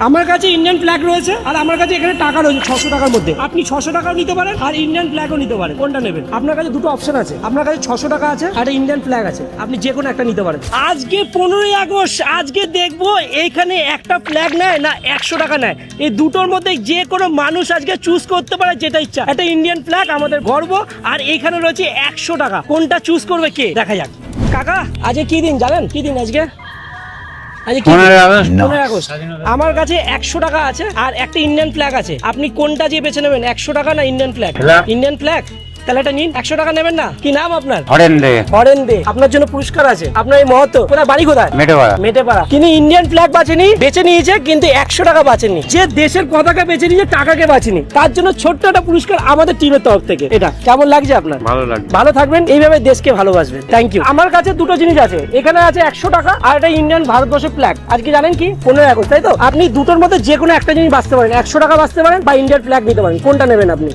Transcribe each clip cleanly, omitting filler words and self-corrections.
আমার কাছে Indian flag রয়েছে আর আমার কাছে এখানে টাকা রয়েছে 600 টাকার মধ্যে। আপনি 600 টাকাও নিতে পারেন আর ইন্ডিয়ান ফ্ল্যাগও নিতে পারেন। কোনটা নেবেন? আপনার কাছে দুটো অপশন আছে। আপনার কাছে 600 টাকা আছে আর ইন্ডিয়ান ফ্ল্যাগ আছে, আপনি যে কোনো একটা নিতে পারেন। আজকে 15ই আগস্ট, আজকে দেখবো এইখানে একটা ফ্ল্যাগ নেয় না 100 টাকা নেয়। এই দুটোর মধ্যে যে কোনো মানুষ আজকে চুজ করতে পারে যেটা ইচ্ছা। একটা ইন্ডিয়ান ফ্ল্যাগ আমাদের গর্ব, আর এইখানে রয়েছে 100 টাকা। কোনটা চুজ করবে কে? দেখা যাক। কাকা আজকে কি দিন জানেন? কি দিন আজকে? 15 আগস্ট। আমার কাছে 100 টাকা আছে আর একটা ইন্ডিয়ান ফ্ল্যাগ আছে। আপনি কোনটা যে বেছে নেবেন, 100 টাকা না ইন্ডিয়ান ফ্ল্যাগ? Indian flag. তাহলে এটা নিন, 100 টাকা নেবেন না? কি নাম আপনার? হরেন দে। আপনার জন্য পুরস্কার আছে। আপনার এই মহত্ব কোথায়, বাড়ি কোথায়? মেটেপাড়া। তিনি ইন্ডিয়ান ফ্ল্যাগ বেছে নিয়েছে কিন্তু 100 টাকা বাঁচেনি। যে দেশের পতাকা বেছে নিয়েছে টাকাকে বাঁচেনি, তার জন্য ছোট্ট একটা পুরস্কার আমাদের টিমের তরফ থেকে। এটা কেমন লাগছে আপনার? ভালো লাগছে। ভালো থাকবেন, এইভাবে দেশকে ভালোবাসবেন। Thank you. আমার কাছে দুটো জিনিস আছে, এখানে আছে 100 টাকা আর একটা ইন্ডিয়ান ভারতবর্ষের ফ্ল্যাগ। আজকে জানেন কি 15 আগস্ট, তাই তো? আপনি দুটোর মধ্যে যে কোনো একটা জিনিস বাঁচতে পারেন। 100 টাকা বাঁচতে পারেন বা ইন্ডিয়ান ফ্ল্যাগ নিতে পারেন। কোনটা নেবেন আপনি?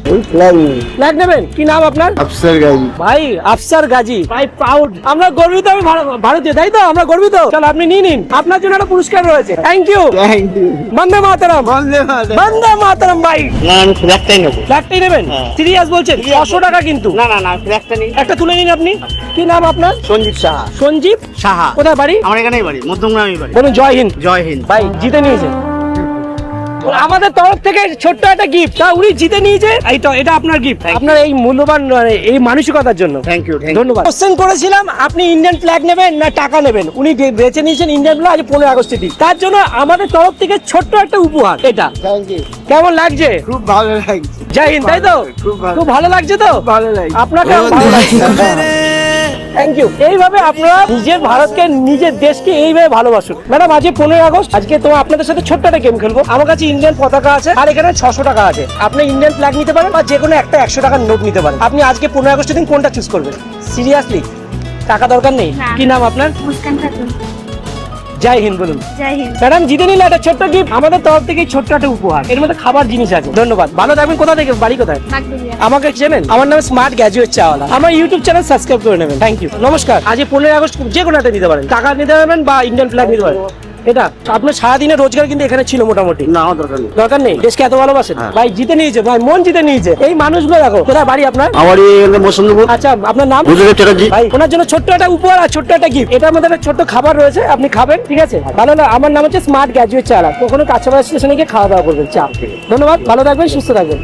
ফ্ল্যাগ নেবেন। কি নাম আপনার? আফসার গাজী। ভাই আফসার গাজী, ভাই প্রাউড। আমরা গর্বিত, আমি ভারতীয়, তাই তো? আমরা গর্বিত। চল আপনি নিয়ে নিন, আপনার জন্য একটা পুরস্কার রয়েছে। Thank you. বন্দে মাতরম। বন্দে মাতরম। ভাই না আমি ফ্ল্যাগটাই নেবো। ফ্ল্যাগটাই নেবেন? সিরিয়াস বলছেন? 600 টাকা কিন্তু। না ফ্ল্যাগটা নেই। একটা তুলে নিন আপনি। কি নাম আপনার? সঞ্জীব সাহা। সঞ্জীব সাহা। কোথায় বাড়ি? আমার এখানেই বাড়ি, মধ্যমগ্রামেই বাড়ি। বলুন জয় হিন্দ। জয় হিন্দ। ভাই জিতে নিয়েছে আমাদের তরফ থেকে ছোট্ট একটা গিফট। উনি জিতে নিয়েছে, এটা আপনার গিফট, আপনার এই মূল্যবান এই মানসিকতার জন্য। Thank you. ধন্যবাদ। কোশ্চেন করেছিলাম আপনি ইন্ডিয়ান ফ্ল্যাগ নেবেন না টাকা নেবেন, উনি বেছে নিয়েছেন ইন্ডিয়ান ফ্ল্যাগ। আজ 15 আগস্টের দিন, তার জন্য আমাদের তরফ থেকে ছোট্ট একটা উপহার। এটা থ্যাংক ইউ। কেমন লাগছে? খুব ভালো লাগছে। জয় হিন্দ, তাই তো? খুব ভালো লাগছে তো? ভালো লাগছে। আপনাকে ভালো লাগছে। Thank you. এইভাবে আপনারা নিজের ভারতকে, নিজের দেশকে এইভাবে ভালোবাসুন। ম্যাডাম আজকে 15 আগস্ট, আজকে তো আপনাদের সাথে ছোট্ট একটা গেম খেলবো। আমার কাছে ইন্ডিয়ান পতাকা আছে আর এখানে 600 টাকা আছে। আপনি ইন্ডিয়ান ফ্ল্যাগ নিতে পারেন বা যে কোনো একটা 100 টাকার নোট নিতে পারেন। আপনি আজকে 15 আগস্টের দিন কোনটা চুজ করবেন? সিরিয়াসলি টাকা দরকার নেই? কি নাম আপনার? মুস্কান খাতুন। জয় হিন্দ বলুন। জয় হিন্দ। ম্যাডাম জিতে নিলে একটা ছোট্ট গিফট আমাদের তরফ থেকে, ছোট্ট একটা উপহার। এর মধ্যে খাবার জিনিস আছে। ধন্যবাদ, ভালো থাকবেন। কোথা থেকে, বাড়ি কোথায়? বাগদুলিয়া। আমাকে চেনেন? আমার নাম স্মার্ট গ্র্যাজুয়েট চাওয়ালা। আমার ইউটিউব চ্যানেল সাবস্ক্রাইব করে নেবেন। থ্যাংক ইউ, নমস্কার। আজ 15 আগস্ট যে কোনো একটা নিতে পারেন। টাকা নিতে পারবেন বা ইন্ডিয়ান ফ্ল্যাগ নিতে পারেন। এটা আপনার সারাদিনের রোজগার কিন্তু এখানে ছিল মোটামুটি। না আমার দরকার নেই। দরকার নেই, দেশকে এত ভালোবাসেন। ভাই জিতে নিয়েছে, ভাই মন জিতে নিয়েছে। এই মানুষগুলো দেখো। কোথায় বাড়ি আপনার? আমার মৌসুমীপুর। আচ্ছা আপনার নাম? বুঝলে চ্যাটার্জি। ভাই ওনার জন্য ছোট্ট একটা উপহার আর ছোট্ট একটা গিফট। এটার মধ্যে একটা ছোট্ট খাবার রয়েছে, আপনি খাবেন, ঠিক আছে? ভালো না? আমার নাম হচ্ছে স্মার্ট গ্র্যাজুয়েট চাওয়ালা। কখনো কাছাকাছি স্টেশনে গিয়ে খাওয়া দাওয়া করবেন, চা। ধন্যবাদ, ভালো থাকবেন, সুস্থ থাকবেন।